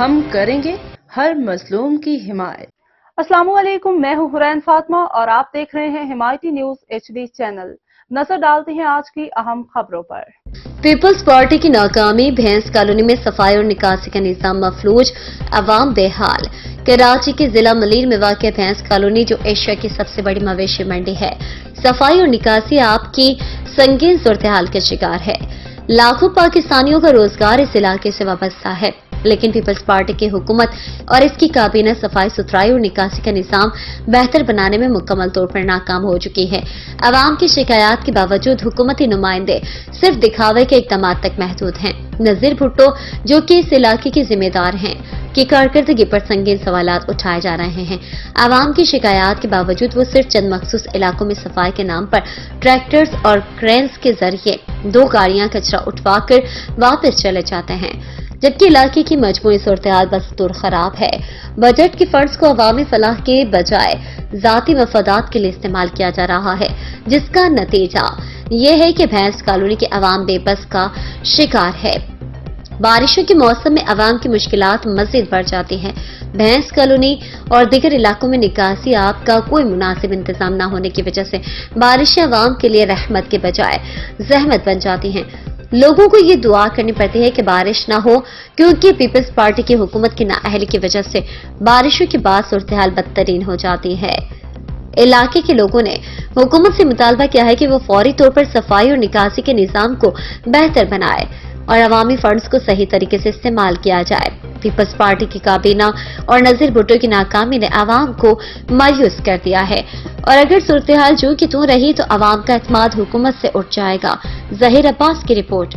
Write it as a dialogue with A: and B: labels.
A: ہم کریں گے ہر مظلوم کی حمایت۔
B: السلام علیکم، میں ہوں حرین فاطمہ اور آپ دیکھ رہے ہیں حمایتی نیوز HD چینل۔ نظر ڈالتے ہیں آج کی اہم خبروں پر۔
C: پیپلز پارٹی کی ناکامی، بھینس کالونی میں صفائی اور نکاسی کا نظام مفلوج، عوام بے حال۔ کراچی کے ضلع ملیر میں واقع بھینس کالونی جو ایشیا کی سب سے بڑی مویشی منڈی ہے، صفائی اور نکاسی آپ کی سنگین صورتحال کا شکار ہے۔ لاکھوں پاکستانیوں کا روزگار اس علاقے سے وابستہ ہے، لیکن پیپلز پارٹی کی حکومت اور اس کی کابینہ صفائی ستھرائی اور نکاسی کا نظام بہتر بنانے میں مکمل طور پر ناکام ہو چکی ہے۔ عوام کی شکایات کے باوجود حکومتی نمائندے صرف دکھاوے کے اقدامات تک محدود ہیں۔ نذیر بھٹو جو کہ اس علاقے کے ذمہ دار ہیں کی کارکردگی پر سنگین سوالات اٹھائے جا رہے ہیں۔ عوام کی شکایات کے باوجود وہ صرف چند مخصوص علاقوں میں صفائی کے نام پر ٹریکٹرز اور کرینز کے ذریعے 2 گاڑیاں کچرا اٹھوا کر واپس چلے جاتے ہیں، جبکہ علاقے کی مجموعی صورتحال بستور خراب ہے۔ بجٹ کے فنڈز کو عوامی فلاح کے بجائے ذاتی مفادات کے لیے استعمال کیا جا رہا ہے، جس کا نتیجہ یہ ہے کہ بھینس کالونی کے عوام بے بس کا شکار ہے۔ بارشوں کے موسم میں عوام کی مشکلات مزید بڑھ جاتی ہیں۔ بھینس کالونی اور دیگر علاقوں میں نکاسی آب کا کوئی مناسب انتظام نہ ہونے کی وجہ سے بارشیں عوام کے لیے رحمت کے بجائے زحمت بن جاتی ہیں۔ لوگوں کو یہ دعا کرنی پڑتی ہے کہ بارش نہ ہو، کیونکہ پیپلز پارٹی کی حکومت کی نااہلی کی وجہ سے بارشوں کے بعد صورتحال بدترین ہو جاتی ہے۔ علاقے کے لوگوں نے حکومت سے مطالبہ کیا ہے کہ وہ فوری طور پر صفائی اور نکاسی کے نظام کو بہتر بنائے اور عوامی فنڈز کو صحیح طریقے سے استعمال کیا جائے۔ پیپلز پارٹی کی کابینہ اور نذیر بھٹو کی ناکامی نے عوام کو مایوس کر دیا ہے، اور اگر صورتحال جو کی توں رہی تو عوام کا اعتماد حکومت سے اٹھ جائے گا۔ ظہیر عباس کی رپورٹ۔